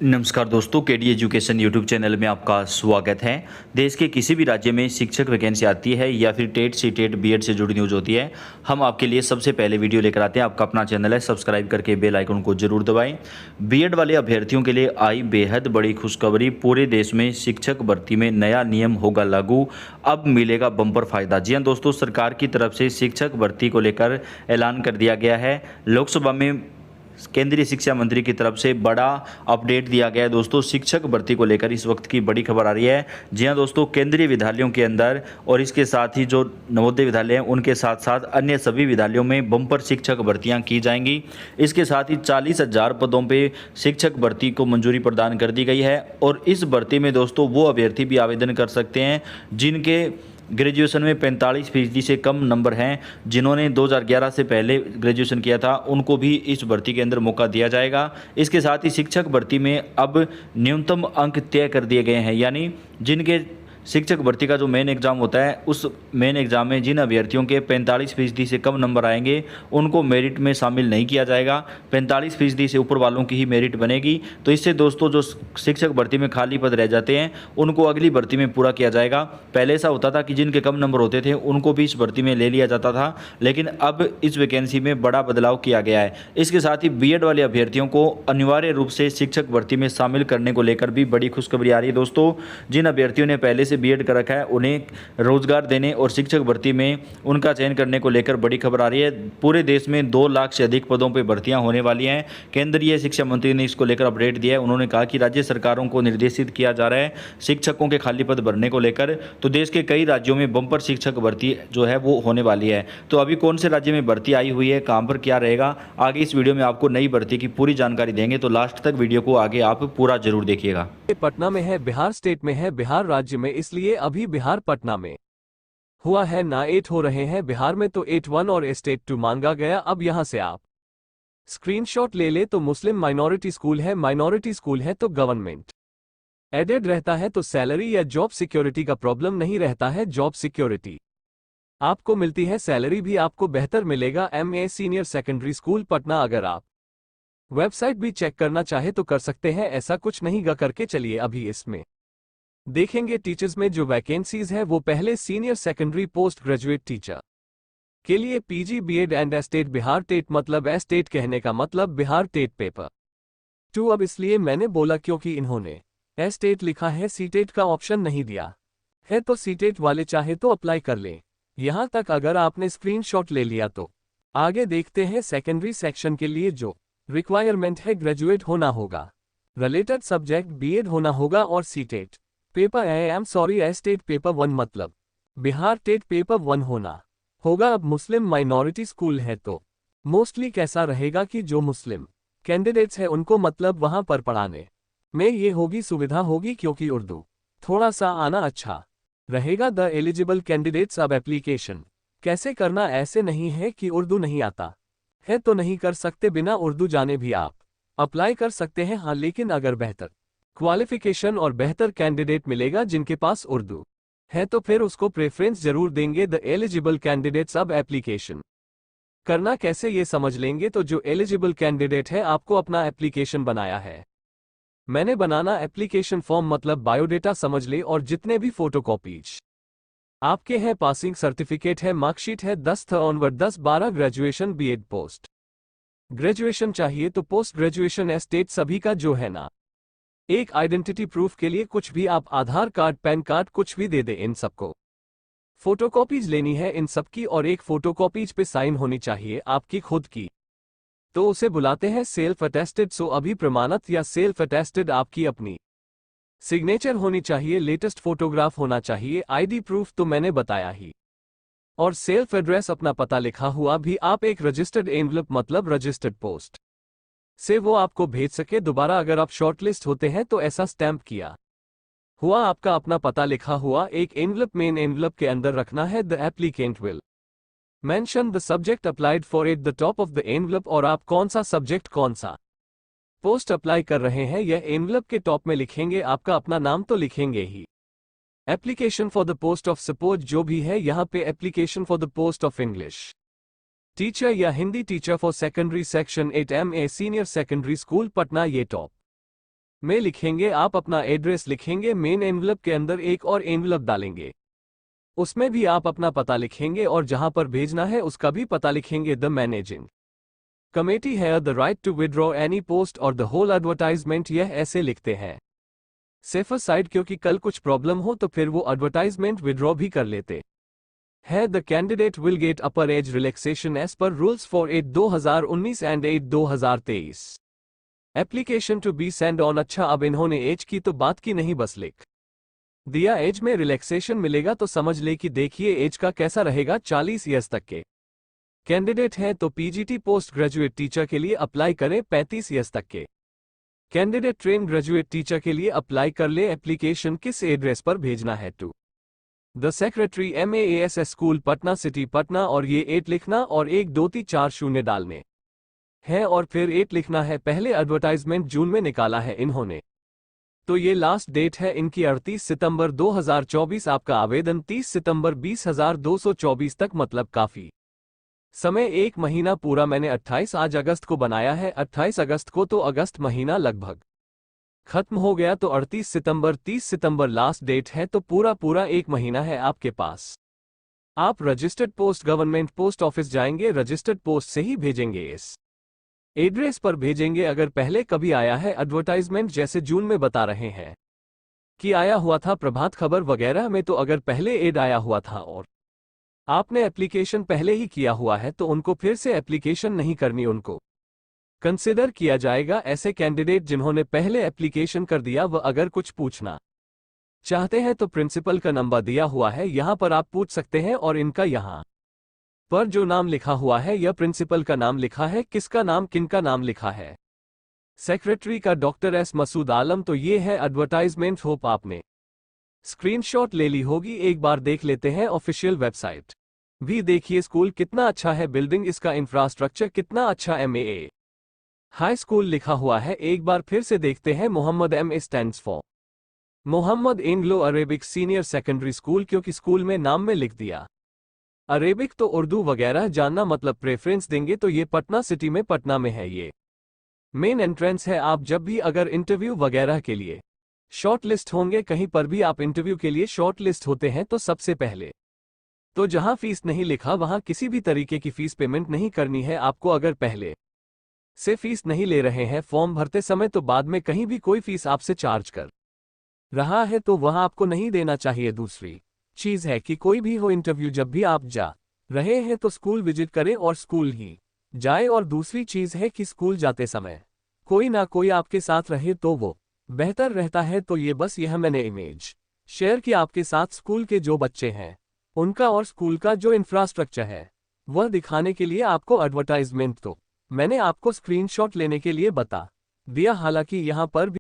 नमस्कार दोस्तों, KD education YouTube channel में आपका स्वागत है। देश के किसी भी राज्य में शिक्षक वैकेंसी आती है या फिर टेट सी टेट बीएड से जुड़ी न्यूज़ होती है, हम आपके लिए सबसे पहले वीडियो लेकर आते हैं। आपका अपना चैनल है, सब्सक्राइब करके बेल आइकन को जरूर दबाएं। बीएड वाले अभ्यर्थियों के लिए आई बेहद बड़ी खुशखबरी। पूरे देश में शिक्षक भर्ती में नया नियम होगा लागू, अब मिलेगा बम्पर फायदा। जी हाँ दोस्तों, सरकार की तरफ से शिक्षक भर्ती को लेकर ऐलान कर दिया गया है। लोकसभा में केंद्रीय शिक्षा मंत्री की तरफ से बड़ा अपडेट दिया गया है दोस्तों। शिक्षक भर्ती को लेकर इस वक्त की बड़ी खबर आ रही है। जी हां दोस्तों, केंद्रीय विद्यालयों के अंदर और इसके साथ ही जो नवोदय विद्यालय हैं उनके साथ साथ अन्य सभी विद्यालयों में बम्पर शिक्षक भर्तियां की जाएंगी। इसके साथ ही 40,000 पदों पे शिक्षक भर्ती को मंजूरी प्रदान कर दी गई है। और इस भर्ती में दोस्तों वो अभ्यर्थी भी आवेदन कर सकते हैं जिनके ग्रेजुएशन में 45% से कम नंबर हैं। जिन्होंने 2011 से पहले ग्रेजुएशन किया था उनको भी इस भर्ती के अंदर मौका दिया जाएगा। इसके साथ ही शिक्षक भर्ती में अब न्यूनतम अंक तय कर दिए गए हैं, यानी जिनके शिक्षक भर्ती का जो मेन एग्ज़ाम होता है उस मेन एग्ज़ाम में जिन अभ्यर्थियों के 45% से कम नंबर आएंगे उनको मेरिट में शामिल नहीं किया जाएगा। 45% से ऊपर वालों की ही मेरिट बनेगी। तो इससे दोस्तों जो शिक्षक भर्ती में खाली पद रह जाते हैं उनको अगली भर्ती में पूरा किया जाएगा। पहले ऐसा होता था कि जिनके कम नंबर होते थे उनको भी इस भर्ती में ले लिया जाता था, लेकिन अब इस वैकेंसी में बड़ा बदलाव किया गया है। इसके साथ ही बीएड वाले अभ्यर्थियों को अनिवार्य रूप से शिक्षक भर्ती में शामिल करने को लेकर भी बड़ी खुशखबरी आ रही है दोस्तों। जिन अभ्यर्थियों ने पहले से बीएड कर रखा है उन्हें रोजगार देने और शिक्षक भर्ती में उनका चयन करने को लेकर बड़ी खबर आ रही है। पूरे देश में 2 लाख से अधिक पदों पर भर्तियां होने वाली हैं। केंद्रीय शिक्षा मंत्री ने इसको लेकर अपडेट दिया है। उन्होंने कहा कि राज्य सरकारों को निर्देशित किया जा रहा है शिक्षकों के खाली पद भरने को लेकर। तो देश के कई राज्यों में बम्पर शिक्षक भर्ती जो है वो होने वाली है। तो अभी कौन से राज्य में भर्ती आई हुई है, कहां पर क्या रहेगा, आगे इस वीडियो में आपको नई भर्ती की पूरी जानकारी देंगे। तो लास्ट तक वीडियो को आगे आप पूरा जरूर देखिएगा। पटना में है, बिहार स्टेट में है, बिहार राज्य में, इसलिए अभी बिहार पटना में हुआ है ना 8 हो रहे हैं। बिहार में तो 8-1 और स्टेट 2 मांगा गया। अब यहां से आप स्क्रीनशॉट ले ले तो मुस्लिम माइनॉरिटी स्कूल है, माइनॉरिटी स्कूल है तो गवर्नमेंट एडेड रहता है, तो सैलरी या जॉब सिक्योरिटी का प्रॉब्लम नहीं रहता है। जॉब सिक्योरिटी आपको मिलती है, सैलरी भी आपको बेहतर मिलेगा। MA senior secondary school Patna, अगर आप वेबसाइट भी चेक करना चाहे तो कर सकते हैं, ऐसा कुछ नहीं गा करके चलिए अभी इसमें देखेंगे। टीचर्स में जो वैकेंसीज है वो पहले senior secondary post graduate teacher के लिए PG BEd and STET Bihar TET, मतलब एस्टेट कहने का मतलब बिहार टेट पेपर 2। अब इसलिए मैंने बोला क्योंकि इन्होंने एस्टेट लिखा है, सीटेट का ऑप्शन नहीं दिया है, तो सीटेट वाले चाहे तो अप्लाई कर लें। यहां तक अगर आपने स्क्रीनशॉट ले लिया तो आगे देखते हैं। सेकेंडरी सेक्शन के लिए जो रिक्वायरमेंट है ग्रेजुएट होना होगा, रिलेटेड सब्जेक्ट बीएड होना होगा और सीटेट पेपर एस्टेट पेपर 1 मतलब बिहार टेट पेपर 1 होना होगा। अब मुस्लिम माइनॉरिटी स्कूल है तो मोस्टली कैसा रहेगा कि जो मुस्लिम कैंडिडेट्स है उनको मतलब वहां पर पढ़ाने में ये होगी सुविधा होगी, क्योंकि उर्दू थोड़ा सा आना अच्छा रहेगा। द एलिजिबल कैंडिडेट्स, अब एप्लीकेशन कैसे करना, ऐसे नहीं है कि उर्दू नहीं आता है तो नहीं कर सकते, बिना उर्दू जाने भी आप अप्लाई कर सकते हैं। हाँ, लेकिन अगर बेहतर क्वालिफिकेशन और बेहतर कैंडिडेट मिलेगा जिनके पास उर्दू है तो फिर उसको प्रेफरेंस जरूर देंगे। द एलिजिबल कैंडिडेट्स, अब एप्लीकेशन करना कैसे ये समझ लेंगे। तो जो एलिजिबल कैंडिडेट है आपको अपना एप्लीकेशन बनाया है, मैंने बनाना एप्लीकेशन फॉर्म मतलब बायोडेटा समझ ले, और जितने भी फोटोकॉपीज आपके हैं, पासिंग सर्टिफिकेट है, मार्कशीट है, 10th onward 10-12 graduation BEd post graduation चाहिए तो पोस्ट ग्रेजुएशन एस्टेट सभी का जो है ना, एक आइडेंटिटी प्रूफ के लिए कुछ भी आप आधार कार्ड पैन कार्ड कुछ भी दे दे, इन सबको फोटोकॉपीज लेनी है इन सबकी, और एक फोटोकॉपीज पे साइन होनी चाहिए आपकी खुद की, तो उसे बुलाते हैं सेल्फ अटेस्टेड। सो अभी प्रमाणित या सेल्फ अटेस्टेड आपकी अपनी सिग्नेचर होनी चाहिए, लेटेस्ट फोटोग्राफ होना चाहिए, आईडी प्रूफ तो मैंने बताया ही, और सेल्फ एड्रेस अपना पता लिखा हुआ भी आप एक रजिस्टर्ड एनवलप मतलब रजिस्टर्ड पोस्ट से वो आपको भेज सके दोबारा। अगर आप शॉर्टलिस्ट होते हैं तो ऐसा स्टैंप किया हुआ आपका अपना पता लिखा हुआ एक एनवलप, मेन एनवलप के अंदर रखना है। The applicant will mention the subject applied for at the top of the envelope, और आप कौन सा सब्जेक्ट कौन सा पोस्ट अप्लाई कर रहे हैं यह एनवलप के टॉप में लिखेंगे। आपका अपना नाम तो लिखेंगे ही। Application for the post of suppose जो भी है यहाँ पे application for the post of English teacher या Hindi teacher for secondary section 8 MA senior secondary school Patna, ये टॉप में लिखेंगे, आप अपना एड्रेस लिखेंगे, मेन एनवलप के अंदर एक और एनवलप डालेंगे, उसमें भी आप अपना पता लिखेंगे और जहां पर भेजना है उसका भी पता लिखेंगे। द मैनेजिंग कमेटी है the right to withdraw any post और द होल एडवर्टाइजमेंट, यह ऐसे लिखते हैं सेफर साइड, क्योंकि कल कुछ प्रॉब्लम हो तो फिर वो एडवर्टाइजमेंट विड्रॉ भी कर लेते है। The candidate will get upper age relaxation as per rules for 8/2019 and 8/2023 application to be send on. अच्छा, अब इन्होंने एज की तो बात की नहीं, बस लिख दिया एज में रिलैक्सेशन मिलेगा, तो समझ ले कि देखिए एज का कैसा रहेगा, 40 ईयर्स तक के कैंडिडेट हैं तो पीजीटी पोस्ट ग्रेजुएट टीचर के लिए अप्लाई करें, 35 ईयर्स तक के कैंडिडेट ट्रेन ग्रेजुएट टीचर के लिए अप्लाई कर ले। एप्लीकेशन किस एड्रेस पर भेजना है? To the secretary MAAS school Patna city Patna, और ये 8 लिखना और 1 2 3 4 शून्य डालने है और फिर 8 लिखना है। पहले एडवर्टाइजमेंट जून में निकाला है इन्होंने, तो ये लास्ट डेट है इनकी 38 सितंबर 2024। आपका आवेदन 30 सितंबर 20,224 तक, मतलब काफी समय, 1 महीना पूरा। मैंने 28 आज अगस्त को बनाया है, 28 अगस्त को, तो अगस्त महीना लगभग खत्म हो गया, तो 38 सितंबर 30 सितंबर लास्ट डेट है, तो पूरा 1 महीना है आपके पास। आप registered post government post office जाएंगे, रजिस्टर्ड पोस्ट से ही भेजेंगे, इस एड्रेस पर भेजेंगे। अगर पहले कभी आया है एडवर्टाइजमेंट, जैसे जून में बता रहे हैं कि आया हुआ था प्रभात खबर वगैरह में, तो अगर पहले एड आया हुआ था और आपने एप्लीकेशन पहले ही किया हुआ है तो उनको फिर से एप्लीकेशन नहीं करनी, उनको कंसिडर किया जाएगा। ऐसे कैंडिडेट जिन्होंने पहले एप्लीकेशन कर दिया, वह अगर कुछ पूछना चाहते हैं तो प्रिंसिपल का नंबर दिया हुआ है, यहां पर आप पूछ सकते हैं। और इनका यहां पर जो नाम लिखा हुआ है, यह प्रिंसिपल का नाम लिखा है, किसका नाम, किनका नाम लिखा है? सेक्रेटरी का डॉक्टर S मसूद आलम। तो ये है एडवर्टाइजमेंट, होप आपने स्क्रीनशॉट ले ली होगी। एक बार देख लेते हैं ऑफिशियल वेबसाइट भी। देखिए स्कूल कितना अच्छा है, बिल्डिंग, इसका इंफ्रास्ट्रक्चर कितना अच्छा, MAA हाई स्कूल लिखा हुआ है। एक बार फिर से देखते हैं, Mohammad MA stands for Mohammad Anglo Arabic senior secondary school, क्योंकि स्कूल में नाम में लिख दिया अरेबिक, तो उर्दू वगैरह जानना, मतलब प्रेफरेंस देंगे। तो ये पटना सिटी में, पटना में है, ये मेन एंट्रेंस है। आप जब भी अगर इंटरव्यू वगैरह के लिए शॉर्ट लिस्ट होंगे, कहीं पर भी आप इंटरव्यू के लिए शॉर्ट लिस्ट होते हैं, तो सबसे पहले तो जहां फीस नहीं लिखा वहां किसी भी तरीके की फीस पेमेंट नहीं करनी है आपको। अगर पहले से फीस नहीं ले रहे हैं फॉर्म भरते समय, तो बाद में कहीं भी कोई फीस आपसे चार्ज कर रहा है तो वह आपको नहीं देना चाहिए। दूसरी चीज है कि कोई भी हो इंटरव्यू, जब भी आप जा रहे हैं तो स्कूल विजिट करें और स्कूल ही जाए। और दूसरी चीज है कि स्कूल जाते समय कोई ना कोई आपके साथ रहे तो वो बेहतर रहता है। तो ये बस यह मैंने इमेज शेयर की आपके साथ, स्कूल के जो बच्चे हैं उनका और स्कूल का जो इंफ्रास्ट्रक्चर है वह दिखाने के लिए आपको एडवर्टाइजमेंट तो मैंने आपको स्क्रीनशॉट लेने के लिए बता दिया। हालांकि यहां पर भी